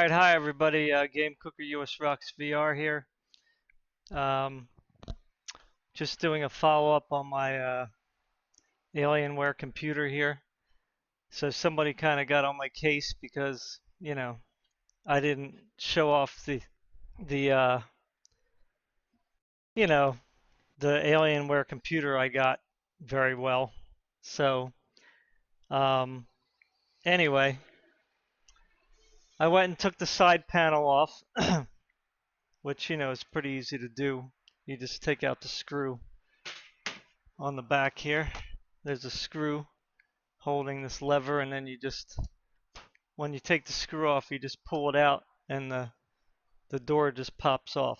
Alright, hi everybody, Game Cooker US Rocks VR here. Um, just doing a follow-up on my Alienware computer here. So somebody kind of got on my case because, I didn't show off the you know, the Alienware computer I got very well. So, um, anyway, I went and took the side panel off, which, is pretty easy to do. You just take out the screw on the back here. There's a screw holding this lever, and then when you take the screw off, you just pull it out, and the door just pops off.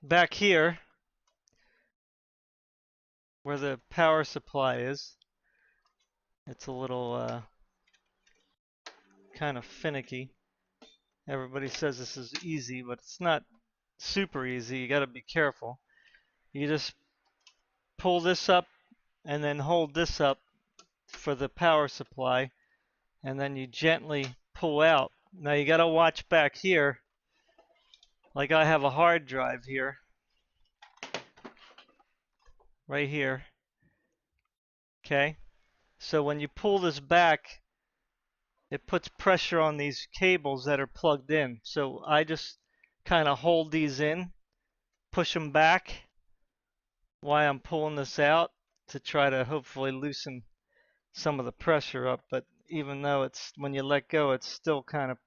Back here, where the power supply is, it's a little kind of finicky. Everybody says this is easy, but it's not super easy. You got to be careful. You just pull this up and then hold this up for the power supply, and then you gently pull out. Now you got to watch back here. Like I have a hard drive here, right here. Okay, so when you pull this back, it puts pressure on these cables that are plugged in. So I just kind of hold these in, push them back while I'm pulling this out to try to hopefully loosen some of the pressure up. But even though when you let go, it's still kind of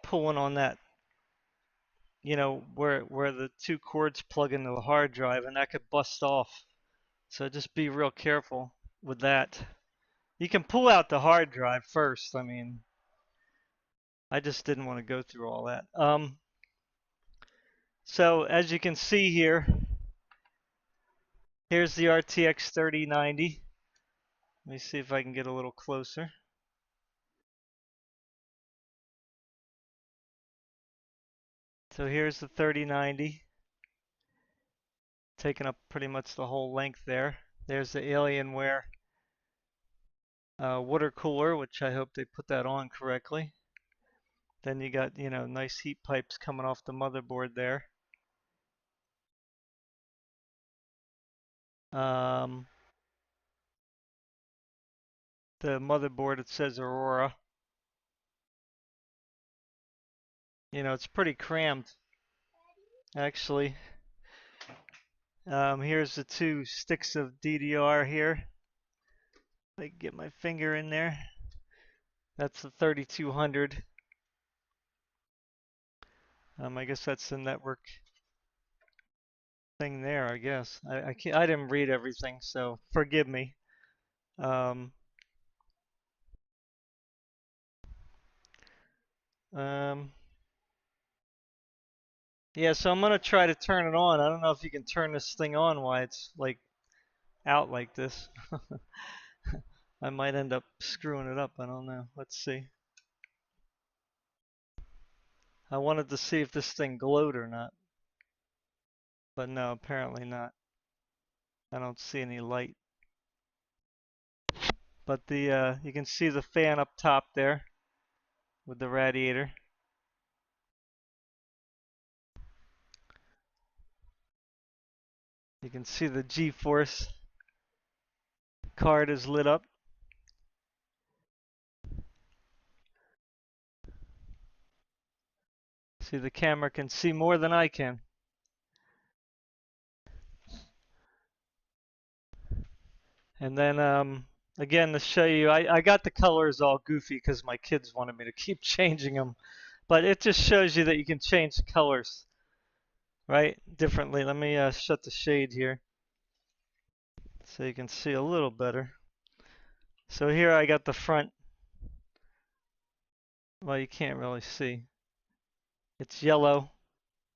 pulling on that, where the two cords plug into the hard drive, and that could bust off. So just be real careful with that. You can pull out the hard drive first. I mean, I just didn't want to go through all that. So as you can see here, here's the RTX 3090. Let me see if I can get a little closer. So here's the 3090, taking up pretty much the whole length there. There's the Alienware water cooler, which I hope they put that on correctly. Then you got, nice heat pipes coming off the motherboard there. The motherboard, it says Aurora. It's pretty crammed, actually. Here's the two sticks of DDR here. If I can get my finger in there. That's the 3200. I guess that's the network thing there, I guess. I didn't read everything, so forgive me. Um, yeah, so I'm gonna try to turn it on. I don't know if you can turn this thing on while it's like out like this. I might end up screwing it up. I don't know. Let's see. I wanted to see if this thing glowed or not. But no, apparently not. I don't see any light. But you can see the fan up top there with the radiator. You can see the G-force card is lit up. See, the camera can see more than I can. And then again, to show you, I got the colors all goofy because my kids wanted me to keep changing them. But it just shows you that you can change the colors, right, differently. Let me shut the shade here so you can see a little better. So here I got the front. Well, you can't really see. It's yellow.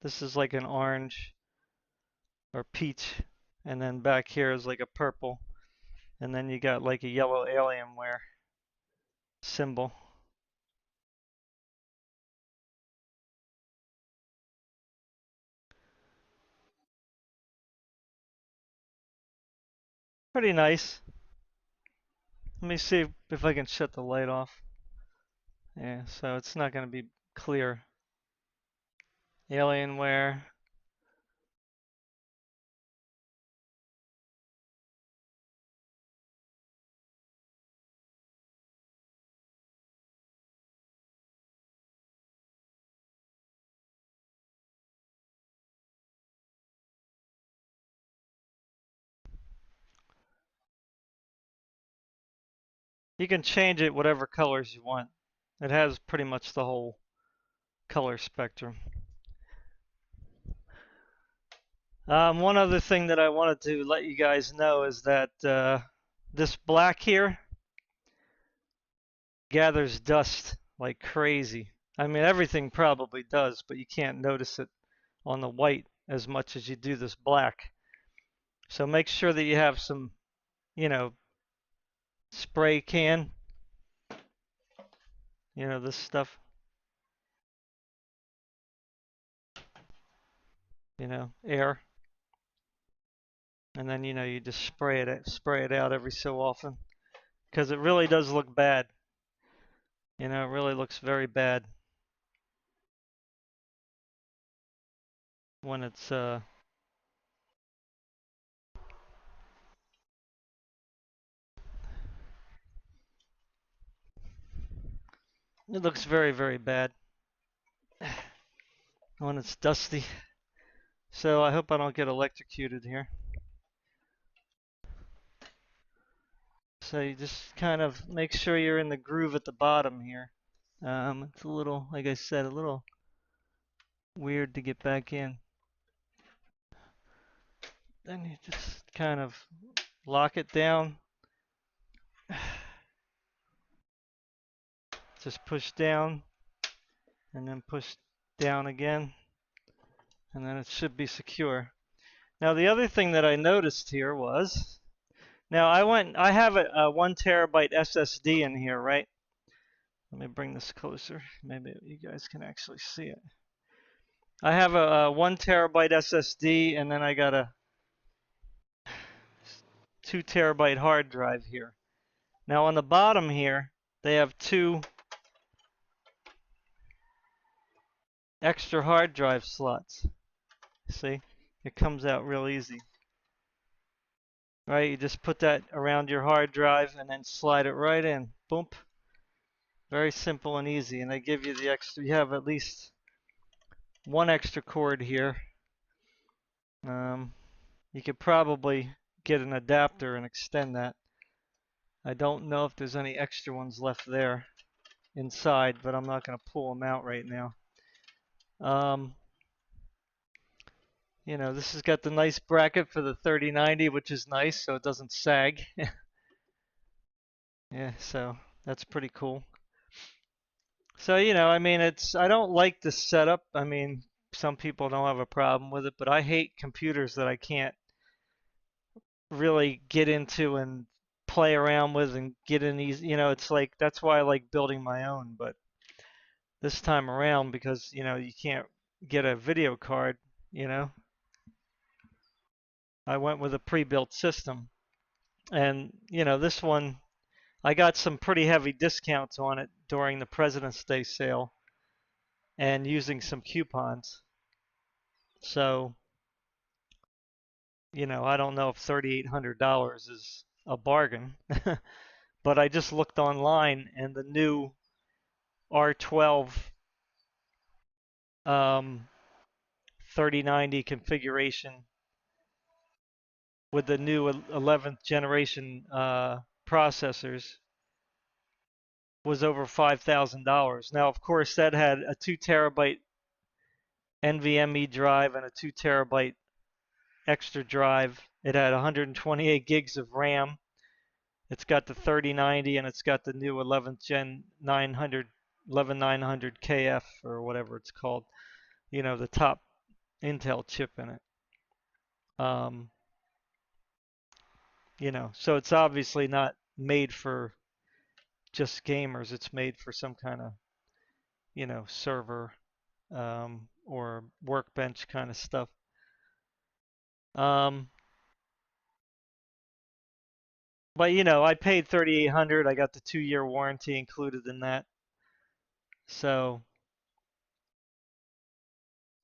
This is like an orange or peach. And then back here is like a purple. And then you got like a yellow Alienware symbol. Pretty nice. Let me see if I can shut the light off. Yeah, so it's not going to be clear. Alienware. You can change it whatever colors you want. It has pretty much the whole color spectrum. One other thing that I wanted to let you guys know is that this black here gathers dust like crazy. I mean, everything probably does, but you can't notice it on the white as much as you do this black. So make sure that you have some, you know, spray can, this stuff, air, and then you just spray it out every so often because it really does look bad. It really looks very bad when it's it looks very, very bad when it's dusty. So I hope I don't get electrocuted here. So you just kind of make sure you're in the groove at the bottom here. It's a little, like I said, a little weird to get back in. Then you just kind of lock it down. Just push down and then push down again, and then it should be secure. Now the other thing that I noticed here was, now I have a 1 terabyte SSD in here, right? Let me bring this closer. Maybe you guys can actually see it. I have a 1 terabyte SSD, and then I got a 2 terabyte hard drive here. Now on the bottom here, they have 2 extra hard drive slots. See, it comes out real easy. Right, you just put that around your hard drive and then slide it right in. Boom. Very simple and easy, and they give you the extra. You have at least 1 extra cord here. You could probably get an adapter and extend that. I don't know if there's any extra ones left there inside, but I'm not going to pull them out right now. This has got the nice bracket for the 3090, which is nice, so it doesn't sag. Yeah, so that's pretty cool. So, I mean, I don't like this setup. I mean, some people don't have a problem with it, but I hate computers that I can't really get into and play around with and get in easy. It's like that's why I like building my own, but this time around, because, you can't get a video card, I went with a pre-built system. And, this one, I got some pretty heavy discounts on it during the President's Day sale and using some coupons. So, I don't know if $3,800 is a bargain, but I just looked online and the new R12 3090 configuration with the new 11th generation processors was over $5,000. Now, of course, that had a 2 terabyte NVMe drive and a 2 terabyte extra drive. It had 128 gigs of RAM. It's got the 3090 and it's got the new 11th Gen 11900 KF or whatever it's called. The top Intel chip in it. Um, so it's obviously not made for just gamers. It's made for some kind of, server or workbench kind of stuff. Um, but I paid $3,800. I got the 2-year warranty included in that. So,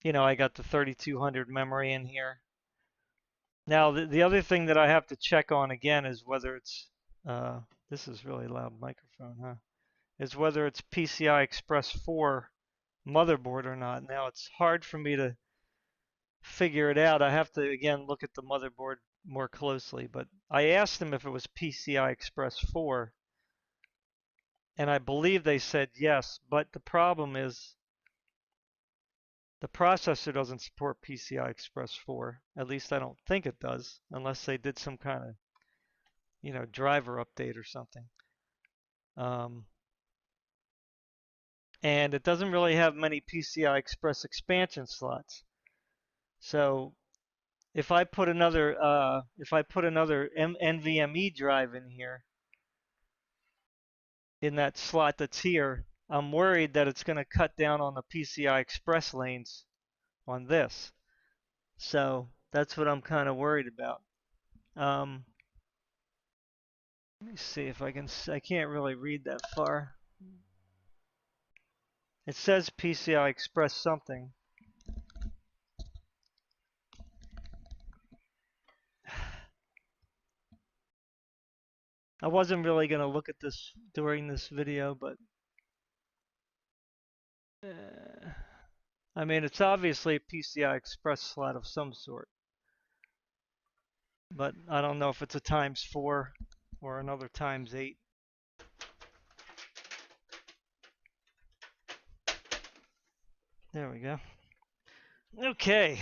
you know, I got the 3200 memory in here. Now, the other thing that I have to check on again is whether it's, this is really loud microphone, huh? Is whether it's PCI Express 4 motherboard or not. Now, it's hard for me to figure it out. I have to, again, look at the motherboard more closely. But I asked them if it was PCI Express 4, and I believe they said yes. But the problem is the processor doesn't support PCI Express 4. At least I don't think it does, unless they did some kind of, you know, driver update or something. Um, and it doesn't really have many PCI Express expansion slots. So if I put another NVMe drive in here, in that slot that's here, I'm worried that it's going to cut down on the PCI Express lanes on this. So that's what I'm kind of worried about. Let me see if I can. I can't really read that far. It says PCI Express something. I wasn't really going to look at this during this video, but I mean, it's obviously a PCI Express slot of some sort. But I don't know if it's a ×4 or another ×8. There we go. Okay.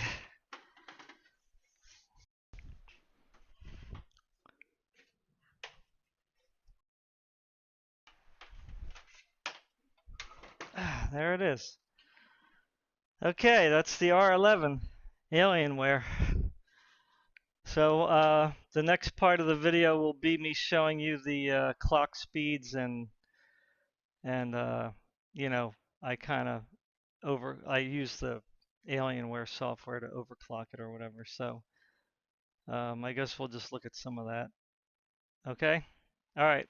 There it is. Okay, that's the R11 Alienware. So the next part of the video will be me showing you the clock speeds and you know, I use the Alienware software to overclock it or whatever. So I guess we'll just look at some of that. Okay? All right.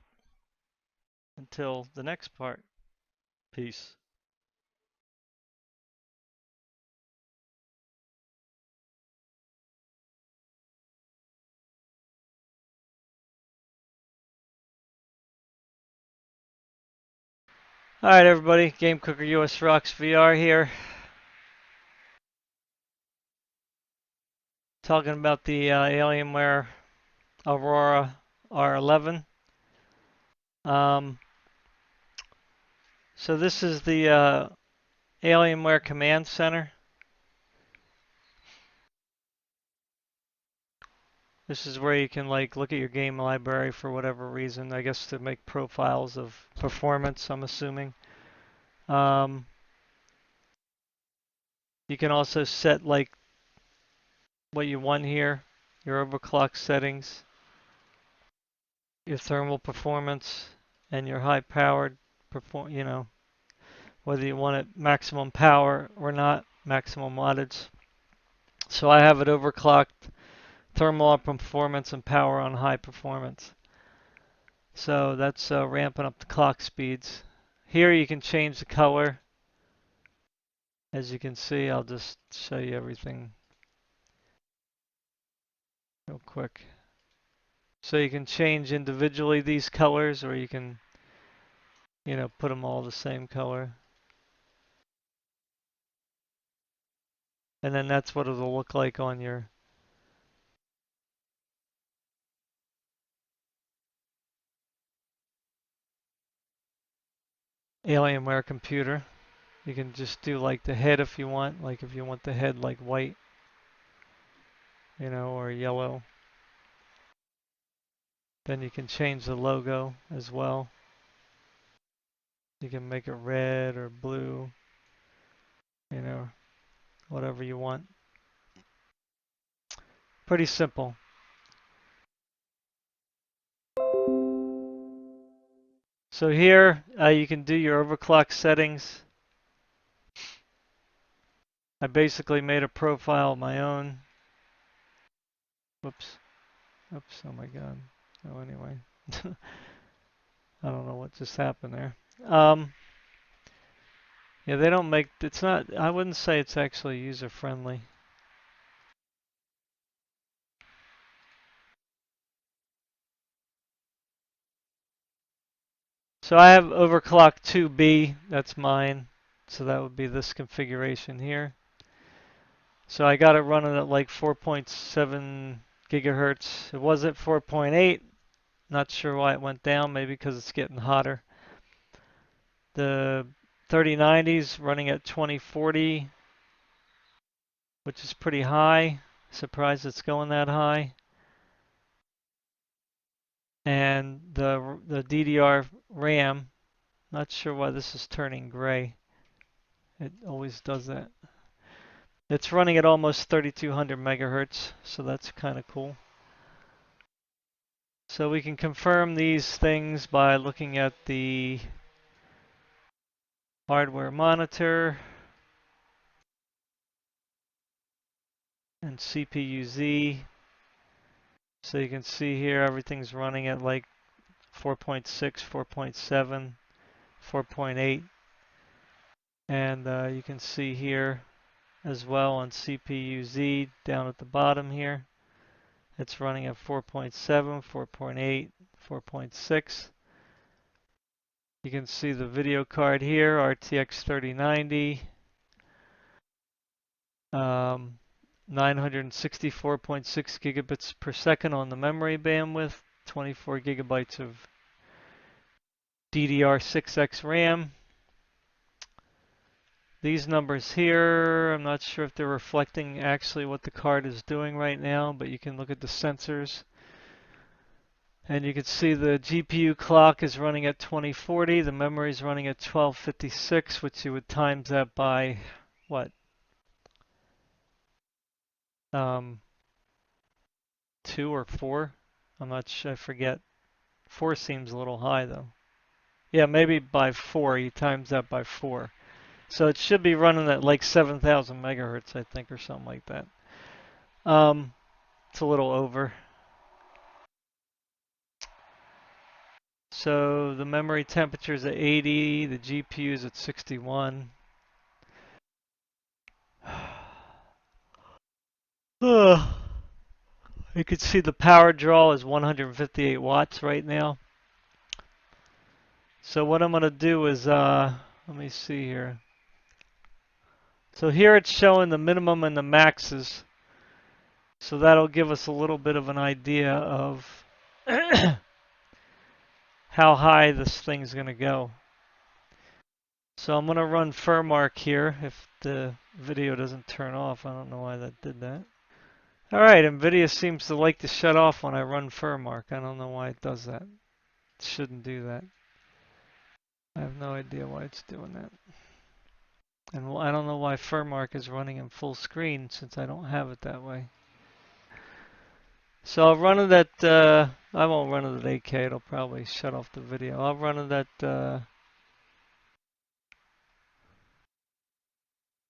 Until the next part. Peace. All right, everybody. Game Cooker US Rocks VR here. Talking about the Alienware Aurora R11. Um, so this is the Alienware Command Center. This is where you can like look at your game library for whatever reason. I guess to make profiles of performance, I'm assuming. You can also set like what you want here, your overclock settings, your thermal performance, and your high powered you know, whether you want it maximum power or not, maximum wattage. So I have it overclocked, thermal performance and power on high performance. So that's ramping up the clock speeds. Here you can change the color. As you can see, I'll just show you everything real quick. So you can change individually these colors, or you can, you know, put them all the same color. And then that's what it'll look like on your Alienware computer. You can just do like the head if you want, like if you want the head like white, you know, or yellow. Then you can change the logo as well. You can make it red or blue, you know, whatever you want. Pretty simple. So here you can do your overclock settings. I basically made a profile of my own. Whoops. Oops. Oh my God. Oh, anyway. I don't know what just happened there. Yeah, they don't make, it's not, I wouldn't say it's actually user friendly. So I have overclock 2B, that's mine. So that would be this configuration here. So I got it running at like 4.7 gigahertz. It was at 4.8. Not sure why it went down, maybe because it's getting hotter. The 3090's running at 2040, which is pretty high. Surprised it's going that high. And the DDR RAM, not sure why this is turning gray. It always does that. It's running at almost 3200 megahertz, so that's kind of cool. So we can confirm these things by looking at the hardware monitor and CPU-Z. So you can see here everything's running at like 4.6, 4.7, 4.8. And you can see here as well on CPU-Z down at the bottom here. It's running at 4.7, 4.8, 4.6. You can see the video card here, RTX 3090. 964.6 gigabits per second on the memory bandwidth, 24 gigabytes of DDR6X RAM. These numbers here, I'm not sure if they're reflecting actually what the card is doing right now, but you can look at the sensors. And you can see the GPU clock is running at 2040, the memory is running at 1256, which you would times that by what? 2 or 4? I'm not sure, I forget. 4 seems a little high though. Yeah, maybe by 4, you times that by 4. So it should be running at like 7,000 megahertz, I think, or something like that. It's a little over. So the memory temperature is at 80, the GPU is at 61. You can see the power draw is 158 watts right now. So what I'm going to do is, let me see here. So here it's showing the minimum and the maxes. So that'll give us a little bit of an idea of how high this thing's going to go. So I'm going to run Furmark here if the video doesn't turn off. I don't know why that did that. Alright, NVIDIA seems to like to shut off when I run Furmark. I don't know why it does that. It shouldn't do that. I have no idea why it's doing that. And I don't know why Furmark is running in full screen since I don't have it that way. So I'll run it at, I won't run it at 8K, it'll probably shut off the video. I'll run it at,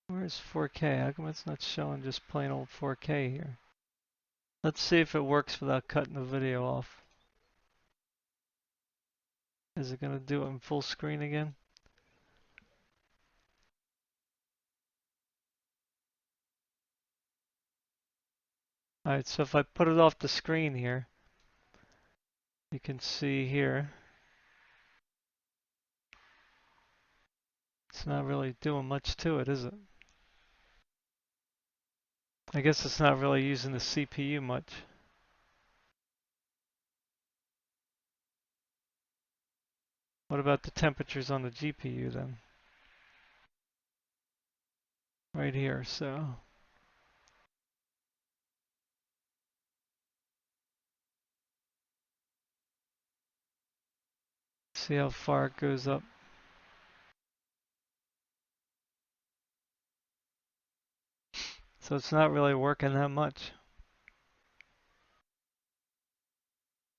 where's 4K? How come it's not showing just plain old 4K here? Let's see if it works without cutting the video off. Is it going to do it in full screen again? Alright, so if I put it off the screen here, you can see here, it's not really doing much to it, is it? I guess it's not really using the CPU much. What about the temperatures on the GPU then? Right here, so. See how far it goes up. So it's not really working that much.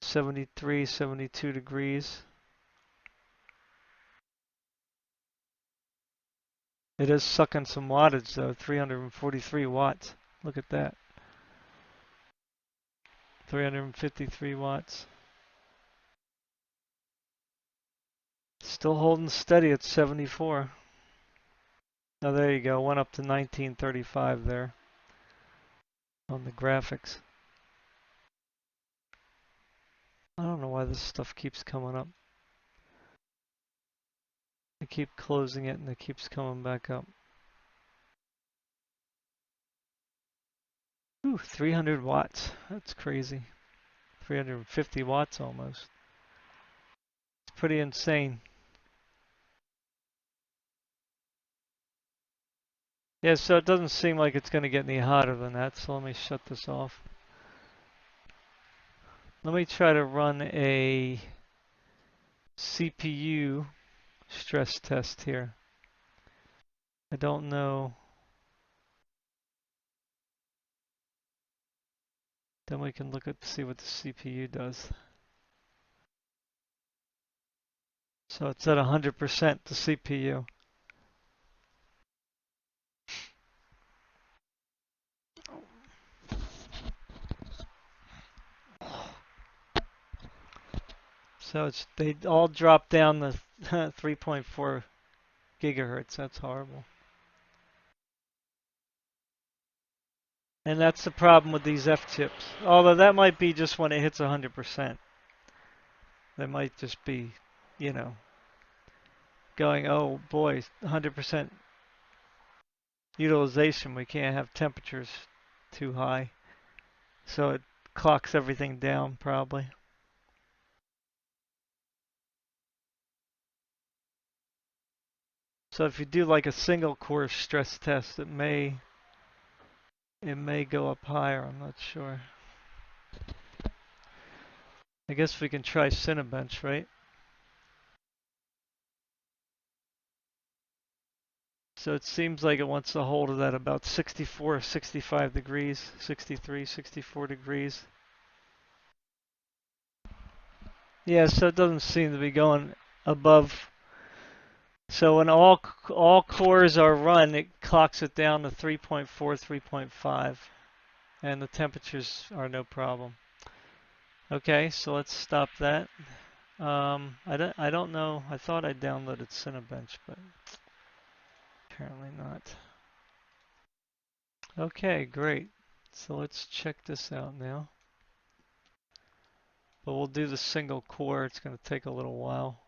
73, 72 degrees. It is sucking some wattage though, 343 watts. Look at that. 353 watts. Still holding steady at 74. Oh, there you go. Went up to 1935 there on the graphics. I don't know why this stuff keeps coming up. I keep closing it and it keeps coming back up. Ooh, 300 watts. That's crazy. 350 watts almost. It's pretty insane. Yeah, so it doesn't seem like it's going to get any hotter than that, so let me shut this off. Let me try to run a CPU stress test here. I don't know. Then we can look at see what the CPU does. So it's at 100% the CPU. So they all drop down to 3.4 gigahertz. That's horrible. And that's the problem with these F chips. Although that might be just when it hits 100%. They might just be, you know, going, oh boy, 100% utilization. We can't have temperatures too high. So it clocks everything down probably. So if you do like a single core stress test, it may go up higher. I'm not sure. I guess we can try Cinebench, right? So it seems like it wants to hold it at about 64, 65 degrees, 63, 64 degrees. Yeah, so it doesn't seem to be going above. So when all cores are run, it clocks it down to 3.4, 3.5, and the temperatures are no problem. Okay, so let's stop that. I don't know. I thought I downloaded Cinebench, but apparently not. Okay, great. So let's check this out now. But we'll do the single core. It's going to take a little while.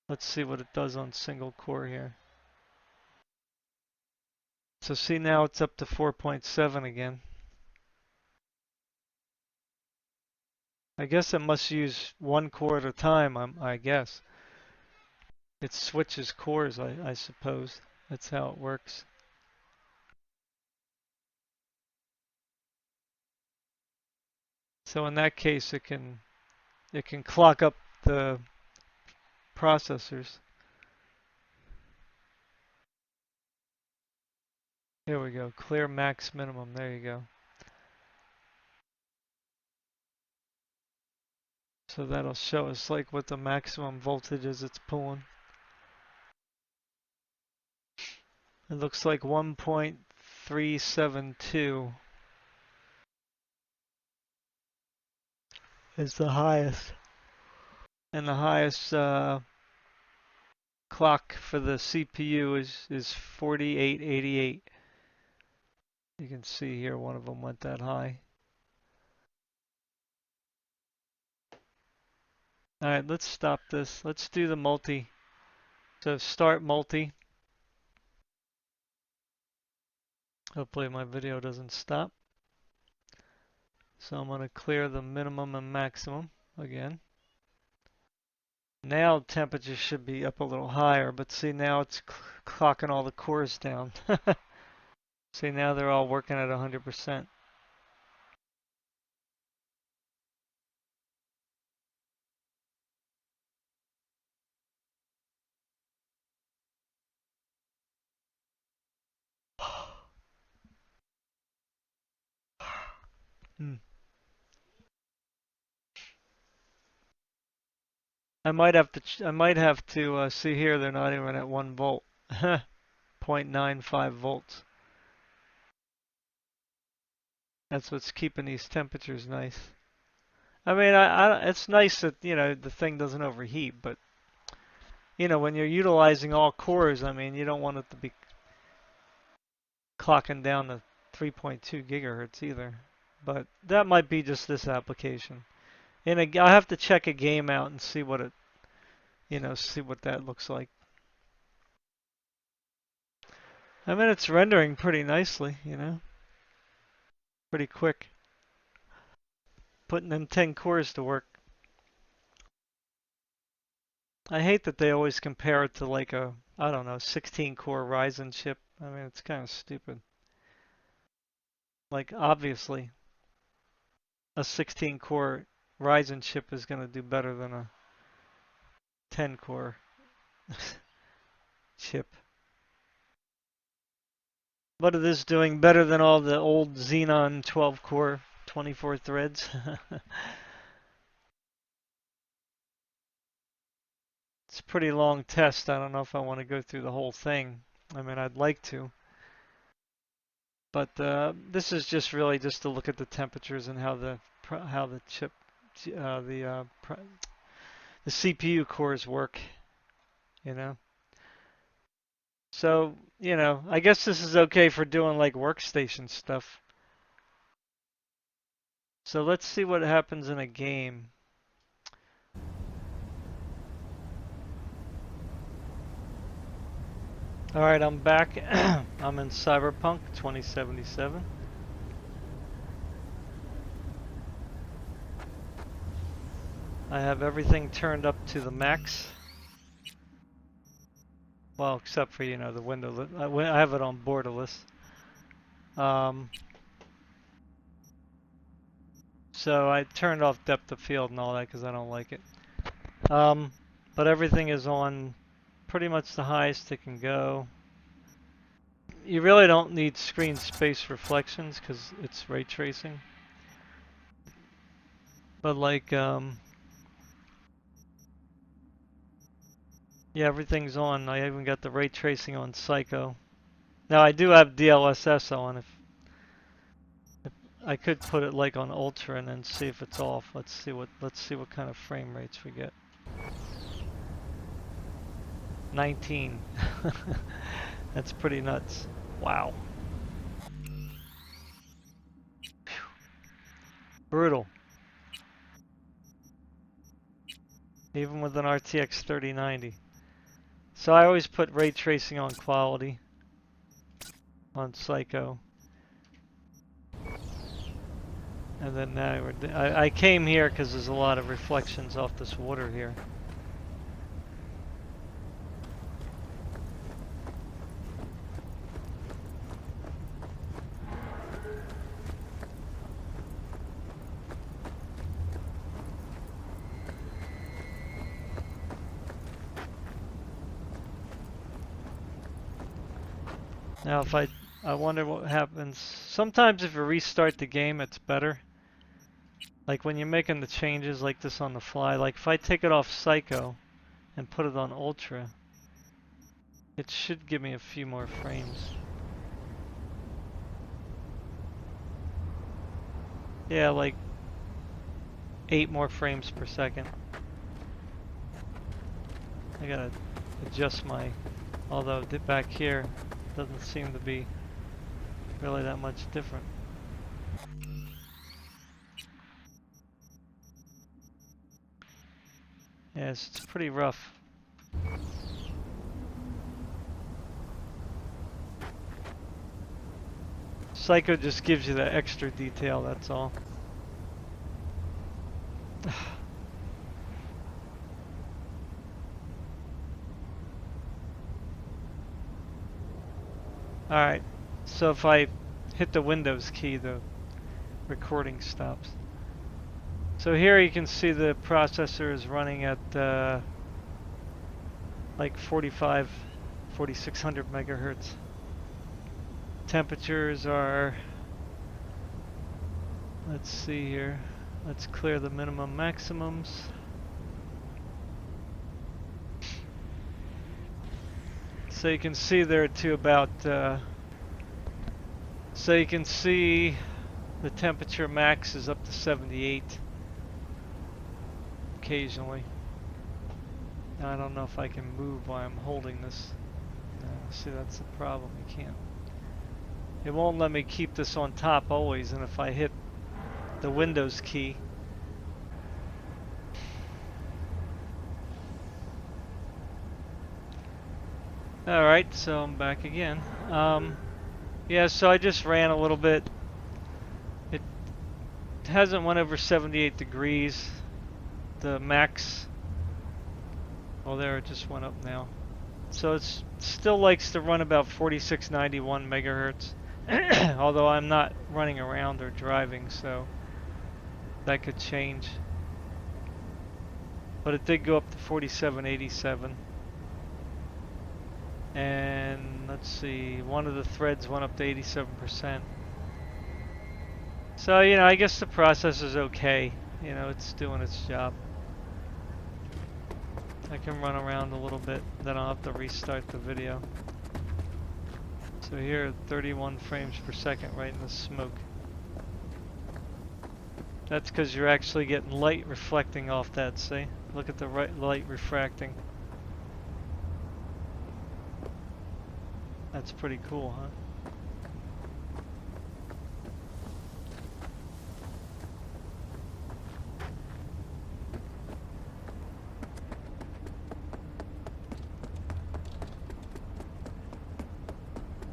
Let's see what it does on single core here. So see, now it's up to 4.7 again. I guess it must use one core at a time, I guess. It switches cores, I suppose. That's how it works. So in that case, it can clock up the processors. Here we go. Clear max minimum. There you go. So that'll show us like what the maximum voltage is it's pulling. It looks like 1.372 is the highest. And the highest clock for the CPU is 4888. You can see here one of them went that high. Alright, let's stop this. Let's do the multi. So start multi. Hopefully my video doesn't stop. So I'm going to clear the minimum and maximum again. Now temperature should be up a little higher, but see now it's clocking all the cores down. See now they're all working at 100%. Hmm. I might have to see here they're not even at 1 volt. 0.95 volts. That's what's keeping these temperatures nice. I mean, it's nice that, you know, the thing doesn't overheat, but you know, when you're utilizing all cores, I mean, you don't want it to be clocking down to 3.2 gigahertz either. But that might be just this application. And I have to check a game out and see what it, you know, see what that looks like. I mean, it's rendering pretty nicely, you know, pretty quick. Putting them 10 cores to work. I hate that they always compare it to like a, I don't know, 16 core Ryzen chip. I mean, it's kind of stupid. Like, obviously, a 16 core Ryzen chip is going to do better than a 10 core chip. But it is doing better than all the old Xenon 12 core 24 threads. It's a pretty long test. I don't know if I want to go through the whole thing. I mean, I'd like to. But this is just really just to look at the temperatures and how the chip, the CPU cores work, you know. So, you know, I guess this is okay for doing like workstation stuff. So let's see what happens in a game. Alright, I'm back. I'm in Cyberpunk 2077. I have everything turned up to the max. Well, except for, you know, the window. I have it on borderless. So I turned off depth of field and all that because I don't like it. But everything is on pretty much the highest it can go. You really don't need screen space reflections because it's ray tracing. But like, yeah, everything's on. I even got the ray tracing on Psycho. Now I do have DLSS on. If I could put it like on Ultra and then see if it's off. Let's see what kind of frame rates we get. 19. That's pretty nuts. Wow. Brutal. Even with an RTX 3090. So I always put ray tracing on quality on Psycho. And then now I came here because there's a lot of reflections off this water here. Now if I wonder what happens. Sometimes if you restart the game it's better. Like when you're making the changes like this on the fly. Like if I take it off Psycho and put it on Ultra, it should give me a few more frames. Yeah, like 8 more frames per second. I gotta adjust my, although back here doesn't seem to be really that much different. Yes, it's pretty rough. Psycho just gives you that extra detail, that's all. Alright, so if I hit the Windows key, the recording stops. So here you can see the processor is running at like 4600 megahertz. Temperatures are, let's see here, let's clear the minimum maximums. So you can see there to about, so you can see the temperature max is up to 78 occasionally. Now, I don't know if I can move while I'm holding this. No, see, that's the problem. You can't. It won't let me keep this on top always, and if I hit the Windows key. Alright, so I'm back again. Yeah, so I just ran a little bit. It hasn't went over 78 degrees. The max, well there, it just went up now. So it still likes to run about 4691 megahertz. Although I'm not running around or driving, so that could change. But it did go up to 4787. And let's see, one of the threads went up to 87%. So, you know, I guess the processor's okay. You know, it's doing its job. I can run around a little bit, then I'll have to restart the video. So here, 31 frames per second right in the smoke. That's because you're actually getting light reflecting off that, see? Look at the light refracting. That's pretty cool, huh?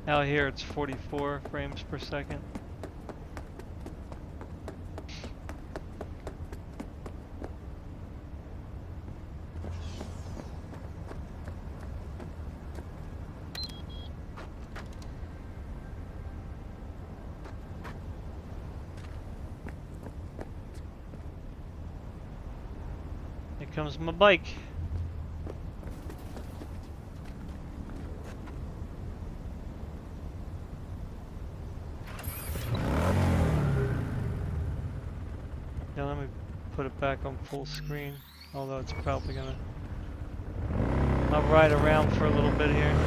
Out here it's 44 frames per second. Here comes my bike. Yeah, let me put it back on full screen, although it's probably gonna... I'll ride around for a little bit here.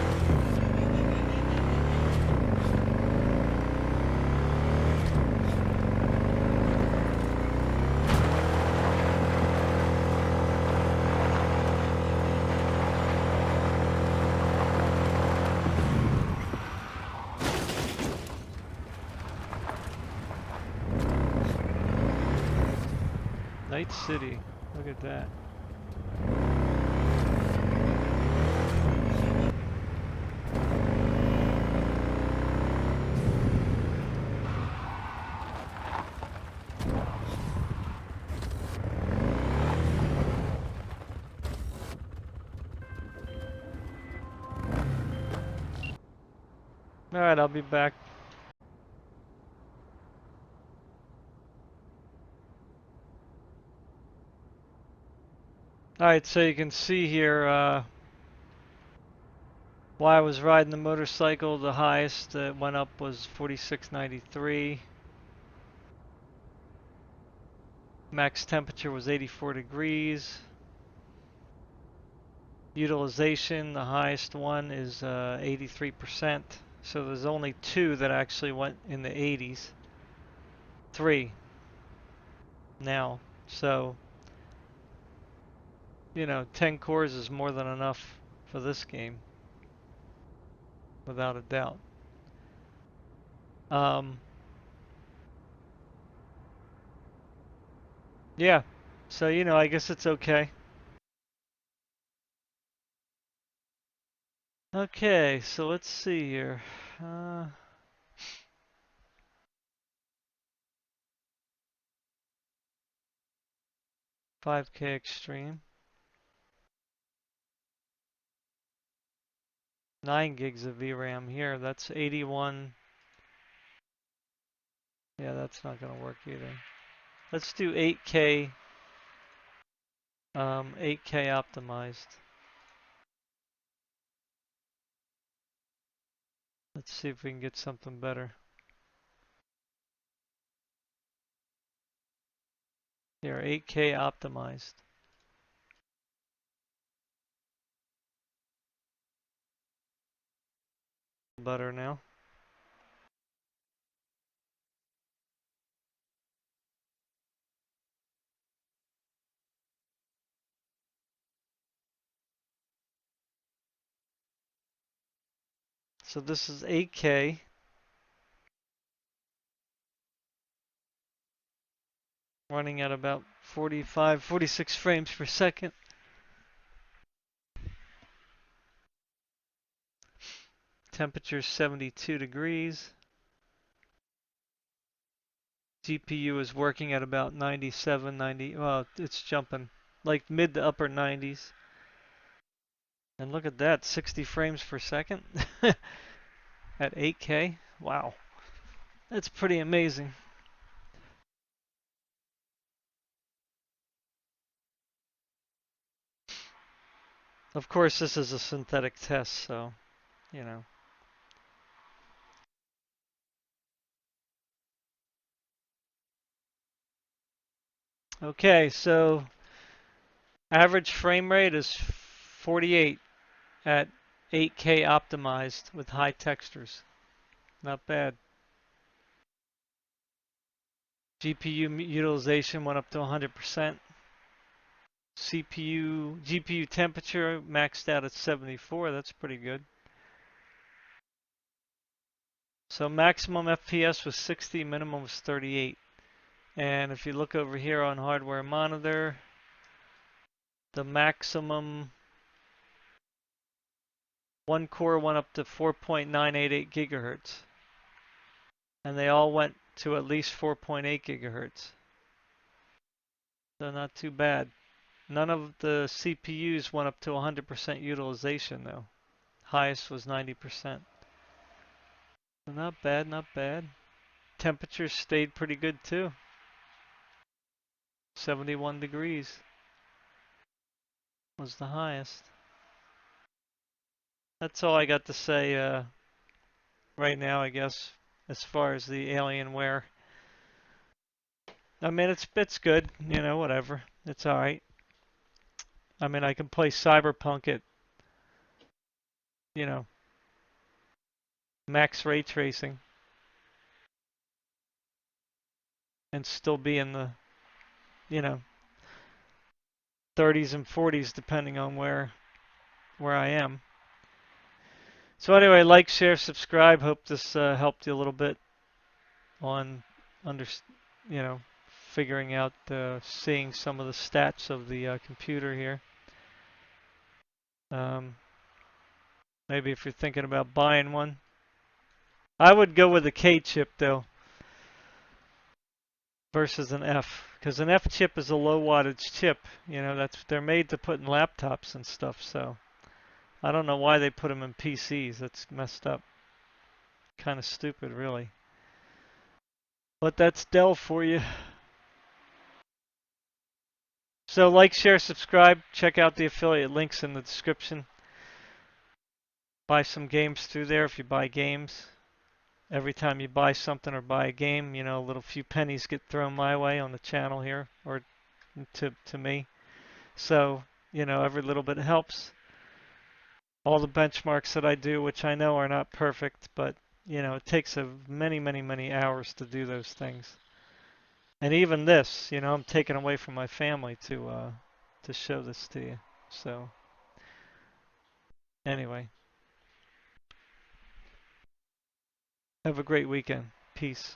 Night City, look at that. Alright, I'll be back. Alright, so you can see here, while I was riding the motorcycle, the highest that went up was 4693. Max temperature was 84 degrees. Utilization, the highest one is 83%. So there's only two that actually went in the 80s. Three now. So, you know, 10 cores is more than enough for this game. Without a doubt. Yeah. So, you know, I guess it's okay. Okay, so let's see here. 5K Extreme. 9 gigs of VRAM here. That's 81. Yeah, that's not going to work either. Let's do 8K. 8K optimized. Let's see if we can get something better. Here, 8K optimized. Better now. So this is 8K. Running at about 45, 46 frames per second. Temperature 72 degrees. GPU is working at about 97, 90. Well, it's jumping like mid to upper 90s. And look at that, 60 frames per second at 8K. Wow, that's pretty amazing. Of course, this is a synthetic test, so, you know. Okay, so average frame rate is 48 at 8K optimized with high textures. Not bad. GPU utilization went up to 100%. GPU temperature maxed out at 74. That's pretty good. So maximum FPS was 60, minimum was 38. And if you look over here on hardware monitor, the maximum one core went up to 4.988 gigahertz. And they all went to at least 4.8 gigahertz. So not too bad. None of the CPUs went up to 100% utilization though. Highest was 90%. So not bad, not bad. Temperatures stayed pretty good too. 71 degrees was the highest. That's all I got to say right now, I guess, as far as the Alienware. I mean, it's good, you know, whatever. It's all right. I mean, I can play Cyberpunk at, you know, max ray tracing and still be in the, you know, 30s and 40s depending on where I am. So anyway, like, share, subscribe. Hope this helped you a little bit on under, you know, figuring out, seeing some of the stats of the computer here. Um, maybe if you're thinking about buying one, I would go with a K chip though versus an F, because an F chip is a low wattage chip. You know, they're made to put in laptops and stuff. So I don't know why they put them in PCs. That's messed up. Kind of stupid, really. But that's Dell for you. So like, share, subscribe. Check out the affiliate links in the description. Buy some games through there if you buy games. Every time you buy something or buy a game, you know, a little few pennies get thrown my way on the channel here, or to me. So, you know, every little bit helps. All the benchmarks that I do, which I know are not perfect, but, you know, it takes many, many, many hours to do those things. And even this, you know, I'm taking away from my family to show this to you. So, anyway, have a great weekend. Peace.